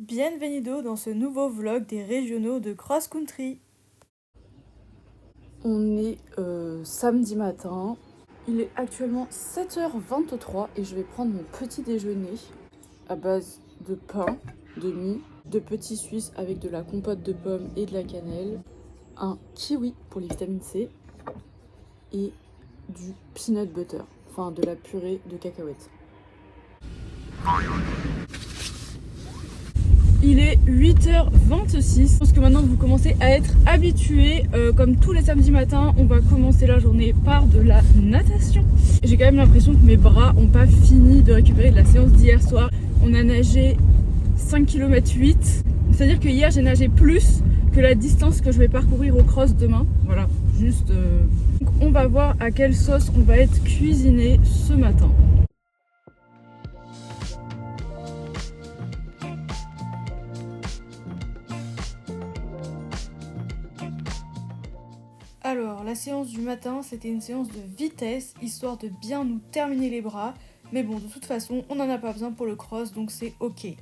Bienvenido dans ce nouveau vlog des régionaux de cross country. On est samedi matin, il est actuellement 7h23 et je vais prendre mon petit déjeuner à base de pain, de mie, de petits suisses avec de la compote de pommes et de la cannelle, un kiwi pour les vitamines C et du peanut butter, enfin de la purée de cacahuètes. Il est 8h26. Je pense que maintenant vous commencez à être habitués. Comme tous les samedis matins, on va commencer la journée par de la natation. J'ai quand même l'impression que mes bras n'ont pas fini de récupérer de la séance d'hier soir. On a nagé 5 km 8. C'est-à-dire que hier j'ai nagé plus que la distance que je vais parcourir au cross demain. Voilà, juste... Donc on va voir à quelle sauce on va être cuisiné ce matin. Alors, la séance du matin, c'était une séance de vitesse, histoire de bien nous terminer les bras. Mais bon, de toute façon, on n'en a pas besoin pour le cross, donc c'est ok.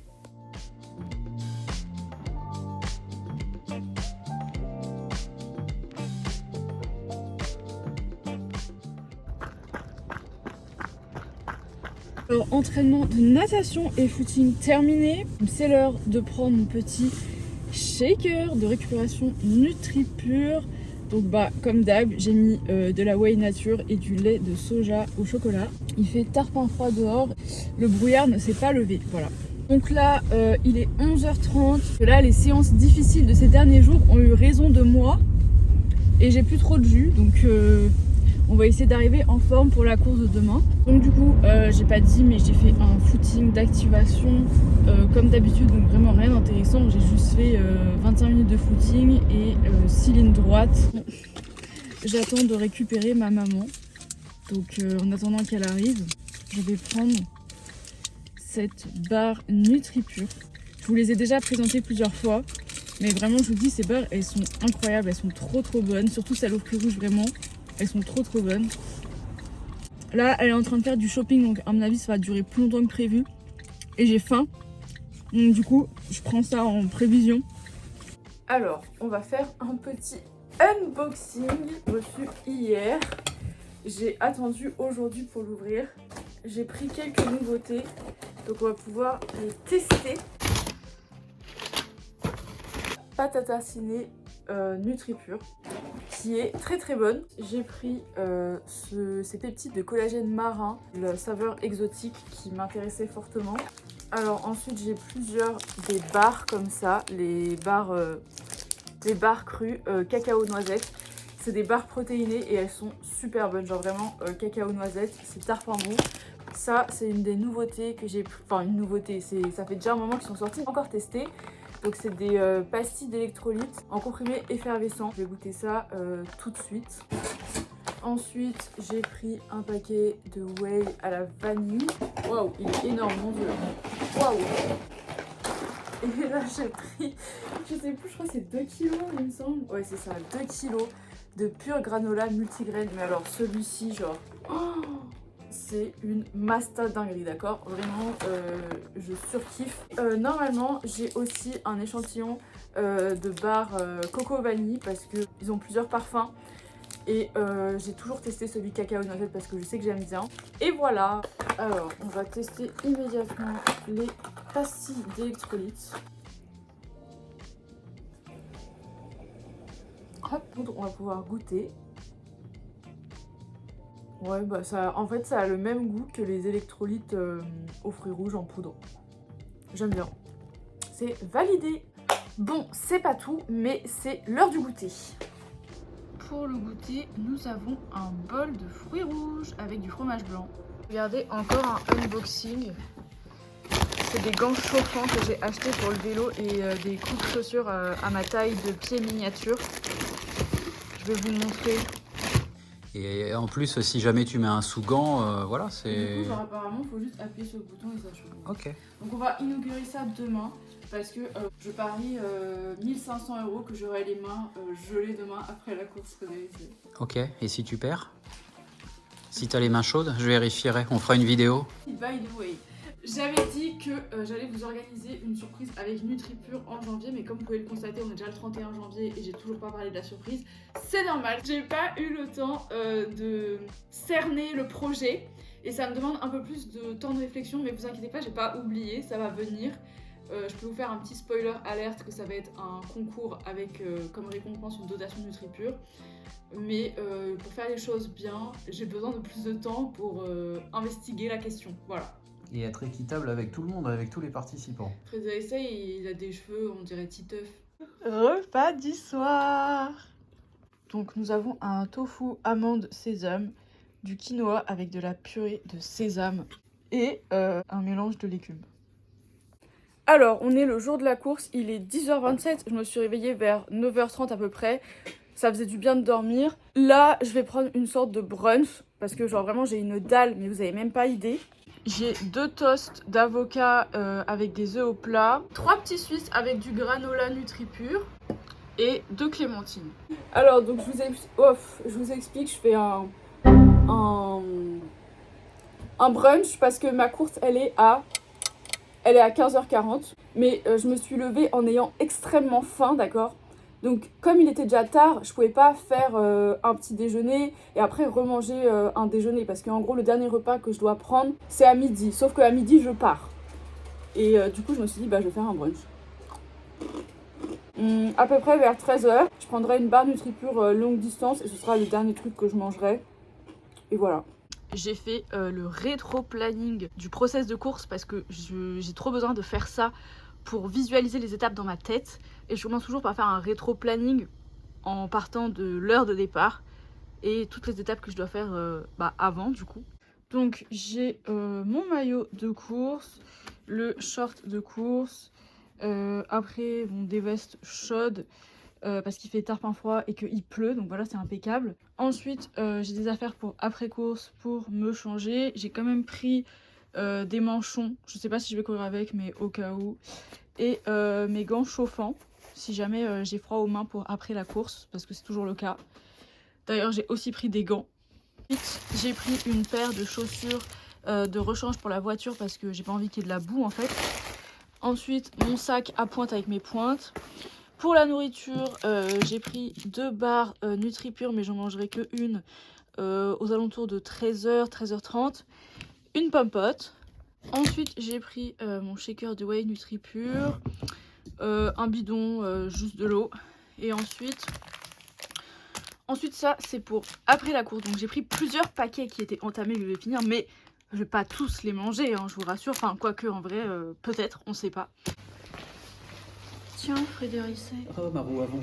Alors, entraînement de natation et footing terminé. C'est l'heure de prendre mon petit shaker de récupération NutriPure. Donc comme d'hab, j'ai mis de la whey nature et du lait de soja au chocolat. Il fait tarpin froid dehors, le brouillard ne s'est pas levé, voilà. Donc là, il est 11h30. Là, les séances difficiles de ces derniers jours ont eu raison de moi. Et j'ai plus trop de jus, donc on va essayer d'arriver en forme pour la course de demain. Donc du coup, j'ai pas dit, mais j'ai fait un footing d'activation comme d'habitude, donc vraiment rien d'intéressant. J'ai juste fait 25 minutes de footing et 6 lignes droites. J'attends de récupérer ma maman. Donc en attendant qu'elle arrive, je vais prendre cette barre NutriPure. Je vous les ai déjà présentées plusieurs fois, mais vraiment je vous dis, ces barres, elles sont incroyables, elles sont trop bonnes, surtout celles au fruits rouges, vraiment. Elles sont trop bonnes. Là, elle est en train de faire du shopping, donc à mon avis, ça va durer plus longtemps que prévu. Et j'ai faim. Donc du coup, je prends ça en prévision. Alors, on va faire un petit unboxing reçu hier. J'ai attendu aujourd'hui pour l'ouvrir. J'ai pris quelques nouveautés, donc on va pouvoir les tester. Pâte à tartiner NutriPure, qui est très bonne. J'ai pris ces pépites de collagène marin, la saveur exotique qui m'intéressait fortement. Alors ensuite j'ai plusieurs des barres comme ça, les barres crues cacao noisette. C'est des barres protéinées et elles sont super bonnes, genre vraiment cacao noisette, c'est tarpin bon. Ça c'est une des nouveautés que j'ai, enfin une nouveauté, ça fait déjà un moment qu'ils sont sortis, encore testé. Donc c'est des pastilles d'électrolytes en comprimé effervescent. Je vais goûter ça tout de suite. Ensuite, j'ai pris un paquet de whey à la vanille. Waouh, il est énorme, mon dieu. Waouh. Et là, j'ai pris, je sais plus, je crois que c'est 2 kilos, il me semble. Ouais, c'est ça, 2 kilos de pur granola multigraine. Mais alors, celui-ci, genre... Oh, c'est une masta dinguerie, d'accord? Vraiment, je surkiffe. Normalement, j'ai aussi un échantillon de barres coco vanille parce qu'ils ont plusieurs parfums. Et j'ai toujours testé celui cacao noisette parce que je sais que j'aime bien. Et voilà. Alors, on va tester immédiatement les pastilles d'électrolytes. Hop, on va pouvoir goûter. Ouais, bah ça, en fait, ça a le même goût que les électrolytes aux fruits rouges en poudre. J'aime bien. C'est validé. Bon, c'est pas tout, mais c'est l'heure du goûter. Pour le goûter, nous avons un bol de fruits rouges avec du fromage blanc. Regardez, encore un unboxing. C'est des gants chauffants que j'ai achetés pour le vélo et des coups de chaussures à ma taille de pied miniature. Je vais vous montrer. Et en plus, si jamais tu mets un sous-gant, voilà, c'est... Du coup, genre, apparemment, il faut juste appuyer sur le bouton et ça chauffe. Ok. Donc on va inaugurer ça demain parce que je parie 1500 € que j'aurai les mains gelées demain après la course réalisée. Ok, et si tu perds? Si t'as les mains chaudes, je vérifierai, on fera une vidéo. By the way, J'avais dit que j'allais vous organiser une surprise avec NutriPure en janvier, mais comme vous pouvez le constater, on est déjà le 31 janvier et j'ai toujours pas parlé de la surprise. C'est normal, j'ai pas eu le temps de cerner le projet et ça me demande un peu plus de temps de réflexion, mais vous inquiétez pas, j'ai pas oublié, ça va venir. Je peux vous faire un petit spoiler alerte que ça va être un concours avec comme récompense une dotation NutriPure. Mais pour faire les choses bien, j'ai besoin de plus de temps pour investiguer la question. Voilà. Et être équitable avec tout le monde, avec tous les participants. Frédéric, il a des cheveux, on dirait Titeuf. Repas du soir. Donc nous avons un tofu amande sésame, du quinoa avec de la purée de sésame et un mélange de légumes. Alors, on est le jour de la course, il est 10h27, je me suis réveillée vers 9h30 à peu près. Ça faisait du bien de dormir. Là, je vais prendre une sorte de brunch parce que genre vraiment j'ai une dalle, mais vous avez même pas idée. J'ai 2 toasts d'avocat avec des œufs au plat, 3 petits suisses avec du granola NutriPure et 2 clémentines. Alors donc je vous explique, je fais un brunch parce que ma course elle est à 15h40, mais je me suis levée en ayant extrêmement faim, d'accord? Donc comme il était déjà tard, je pouvais pas faire un petit déjeuner et après remanger un déjeuner parce qu'en gros le dernier repas que je dois prendre c'est à midi, sauf qu'à midi je pars. Et du coup je me suis dit bah je vais faire un brunch. À peu près vers 13h, je prendrai une barre NutriPure longue distance et ce sera le dernier truc que je mangerai. Et voilà. J'ai fait le rétro-planning du process de course parce que j'ai trop besoin de faire ça pour visualiser les étapes dans ma tête. Et je commence toujours par faire un rétro-planning en partant de l'heure de départ et toutes les étapes que je dois faire avant du coup. Donc j'ai mon maillot de course, le short de course, après des vestes chaudes parce qu'il fait tarpin froid et qu'il pleut, donc voilà c'est impeccable. Ensuite j'ai des affaires pour après course pour me changer. J'ai quand même pris des manchons, je sais pas si je vais courir avec mais au cas où, et mes gants chauffants si jamais j'ai froid aux mains pour après la course parce que c'est toujours le cas. D'ailleurs j'ai aussi pris des gants. Ensuite j'ai pris une paire de chaussures de rechange pour la voiture parce que j'ai pas envie qu'il y ait de la boue en fait. Ensuite mon sac à pointe avec mes pointes. Pour la nourriture j'ai pris 2 barres NutriPure mais j'en mangerai que une aux alentours de 13h, 13h30. Une pompote. Ensuite j'ai pris mon shaker de whey NutriPure, un bidon, juste de l'eau. Et ensuite ça c'est pour après la course. Donc j'ai pris plusieurs paquets qui étaient entamés que je vais finir, mais je vais pas tous les manger hein, je vous rassure. Enfin quoique en vrai peut-être, on sait pas. Tiens Frédéric. Oh ma roue avant.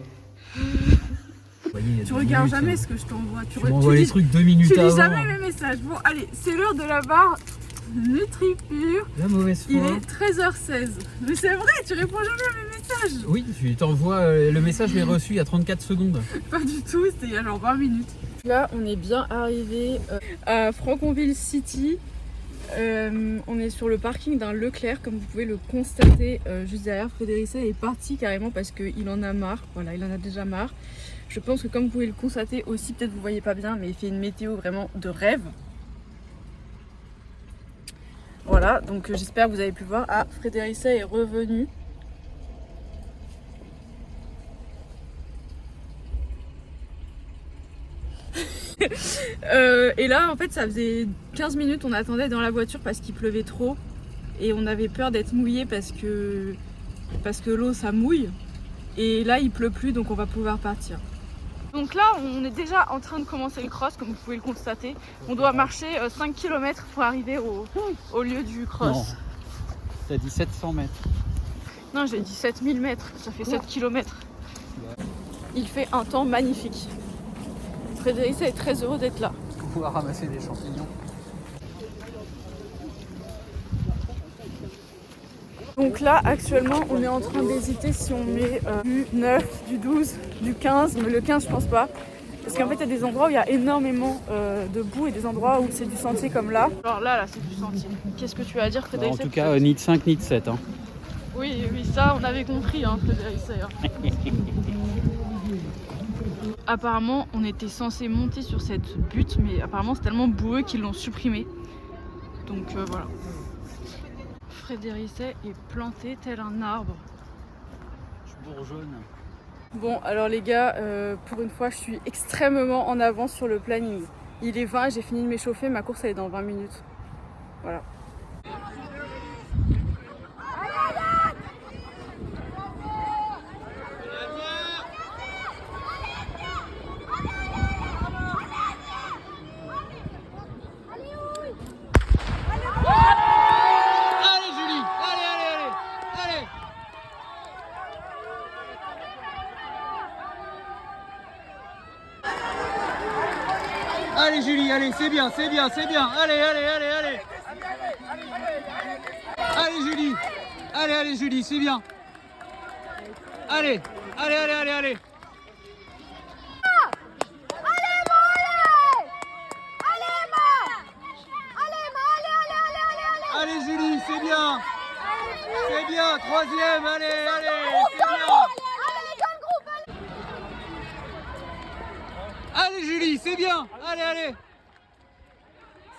Tu regardes jamais ce que je t'envoie. Tu m'envoies les trucs 2 minutes avant. Tu lis jamais mes messages. Bon allez, c'est l'heure de la barre NutriPure. La mauvaise foi. Il est 13h16. Mais c'est vrai, tu réponds jamais à mes messages. Oui, je t'envoie le message, je l'ai reçu il y a 34 secondes. Pas du tout, c'était il y a genre 20 minutes. Là, on est bien arrivé à Franconville City. On est sur le parking d'un Leclerc, comme vous pouvez le constater juste derrière. Frédéric est parti carrément parce qu'il en a marre. Voilà, il en a déjà marre. Je pense que comme vous pouvez le constater aussi, peut-être vous voyez pas bien, mais il fait une météo vraiment de rêve. Voilà, donc j'espère que vous avez pu voir. Ah, Frédéric est revenu. Et là, en fait, ça faisait 15 minutes, on attendait dans la voiture parce qu'il pleuvait trop. Et on avait peur d'être mouillé parce que l'eau, ça mouille. Et là, il pleut plus, donc on va pouvoir partir. Donc là, on est déjà en train de commencer le cross, comme vous pouvez le constater. On doit marcher 5 km pour arriver au lieu du cross. Non, t'as dit 700 mètres. Non, j'ai dit 7000 mètres, ça fait 7 km. Il fait un temps magnifique. Frédéric est très heureux d'être là. On va ramasser des champignons. Donc là, actuellement, on est en train d'hésiter si on met du 9, du 12, du 15, mais le 15, je pense pas. Parce qu'en fait, il y a des endroits où il y a énormément de boue et des endroits où c'est du sentier comme là. Alors là, c'est du sentier. Qu'est-ce que tu as à dire, Frédéric? En tout cas, ni de 5 ni de 7. Hein. Oui, ça, on avait compris, hein, Frédéric. Apparemment, on était censé monter sur cette butte, mais apparemment, c'est tellement boueux qu'ils l'ont supprimé. Donc voilà. Frédéricet est planté tel un arbre. Je bourgeonne. Bon, alors les gars, pour une fois, je suis extrêmement en avance sur le planning. Il est 20, j'ai fini de m'échauffer, ma course elle est dans 20 minutes. Voilà. Allez Julie, allez, c'est bien, c'est bien, c'est bien. Allez, allez, allez, allez. Allez Julie. Allez, allez Julie, c'est bien. Allez, allez, allez, allez, allez. Allez Julie, c'est bien. C'est bien, troisième, allez, allez, c'est bien. Allez Julie, c'est bien. Allez, allez.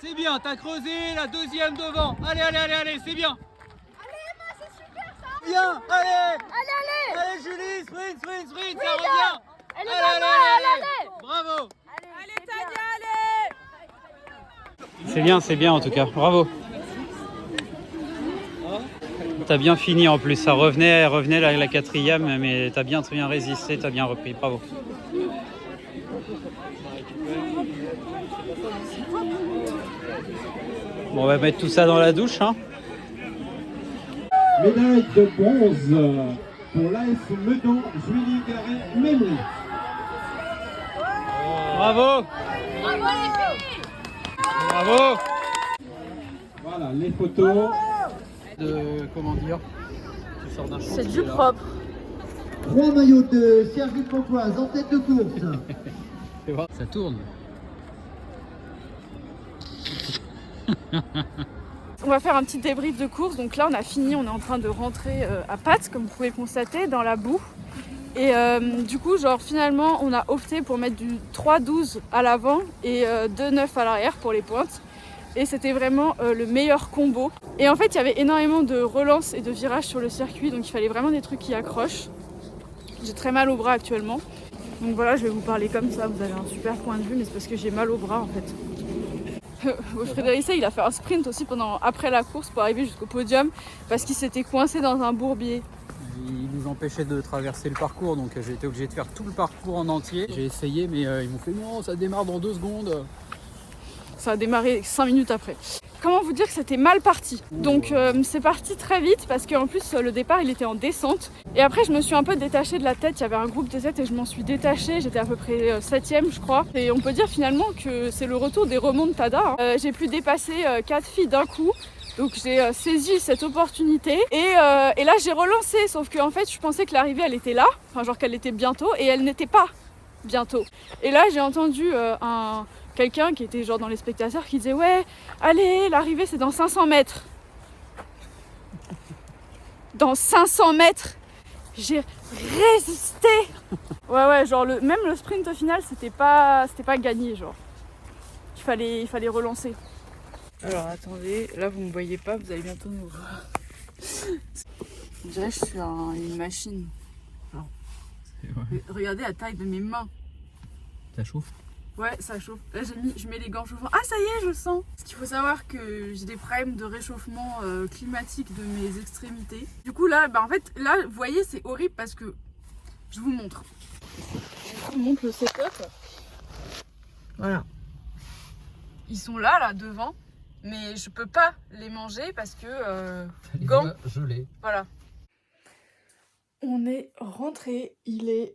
C'est bien, t'as creusé, la deuxième devant. Allez, allez, allez, allez, c'est bien. Allez Emma, c'est super ça. Bien, allez. Allez, allez. Allez Julie, sprint, sprint, sprint, ça revient. Elle est Allez, devant, allez, allez, allez. Bravo. Allez Tania, allez. C'est bien en tout cas, bravo. T'as bien fini en plus, ça revenait la quatrième, mais t'as bien résisté, t'as bien repris, bravo. Bon, on va mettre tout ça dans la douche, hein. Médaille de bronze pour l'AS Meudon, Julie Garret-Mémry. Bravo. Bravo. Voilà, les photos. Comment dire, tu sors d'un C'est du propre. 3 maillots de Sergi Pontoise en tête de course. Ça tourne. On va faire un petit débrief de course. Donc là, on a fini, on est en train de rentrer à Pattes, comme vous pouvez constater, dans la boue. Et du coup, genre finalement, on a opté pour mettre du 3-12 à l'avant et 2-9 à l'arrière pour les pointes. Et c'était vraiment le meilleur combo. Et en fait, il y avait énormément de relances et de virages sur le circuit, donc il fallait vraiment des trucs qui accrochent. J'ai très mal au bras actuellement. Donc voilà, je vais vous parler comme ça, vous avez un super point de vue, mais c'est parce que j'ai mal au bras en fait. Frédéricet, il a fait un sprint aussi après la course pour arriver jusqu'au podium parce qu'il s'était coincé dans un bourbier. Ils nous empêchaient de traverser le parcours, donc j'ai été obligé de faire tout le parcours en entier. J'ai essayé, mais ils m'ont fait non, ça démarre dans 2 secondes. Ça a démarré 5 minutes après. Comment vous dire que c'était mal parti? Donc c'est parti très vite parce qu'en plus le départ il était en descente. Et après je me suis un peu détachée de la tête, il y avait un groupe de 7 et je m'en suis détachée. J'étais à peu près 7ème je crois. Et on peut dire finalement que c'est le retour des remontadas. J'ai pu dépasser 4 filles d'un coup. Donc j'ai saisi cette opportunité et là j'ai relancé. Sauf qu'en fait je pensais que l'arrivée elle était là, enfin genre qu'elle était bientôt et elle n'était pas bientôt. Et là j'ai entendu quelqu'un qui était genre dans les spectateurs qui disait ouais allez l'arrivée c'est dans 500 mètres. Dans 500 mètres j'ai résisté. Ouais genre même le sprint au final c'était pas gagné genre. Il fallait relancer. Alors attendez, là vous me voyez pas, vous allez bientôt nous voir. On dirait que je suis une machine. Regardez la taille de mes mains. Ça chauffe? Ouais, ça chauffe. Là, je mets les gants chauffants. Ah, ça y est, je le sens. Parce qu'il faut savoir que j'ai des problèmes de réchauffement climatique de mes extrémités. Du coup, là, en fait, là, vous voyez, c'est horrible parce que je vous montre. Je vous montre le setup. Voilà. Ils sont là, devant. Mais je peux pas les manger parce que gants. Gelé. Voilà. On est rentré. Il est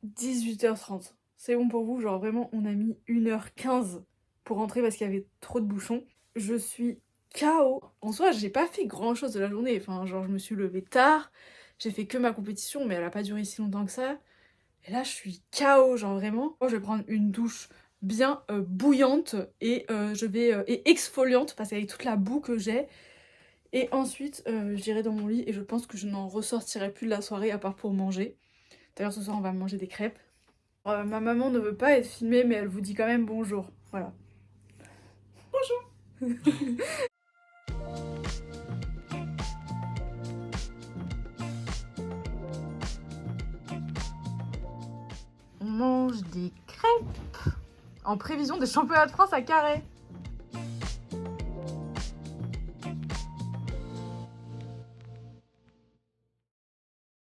18h30. C'est bon pour vous, genre vraiment on a mis 1h15 pour rentrer parce qu'il y avait trop de bouchons. Je suis KO. En soi, j'ai pas fait grand chose de la journée, enfin genre je me suis levée tard, j'ai fait que ma compétition mais elle a pas duré si longtemps que ça. Et là je suis KO, genre vraiment. Moi je vais prendre une douche bien bouillante et je vais et exfoliante parce qu'avec toute la boue que j'ai. Et ensuite j'irai dans mon lit et je pense que je n'en ressortirai plus de la soirée à part pour manger. D'ailleurs ce soir on va manger des crêpes. Ma maman ne veut pas être filmée mais elle vous dit quand même bonjour. Voilà. Bonjour. mange des crêpes en prévision des championnats de France à Carhaix.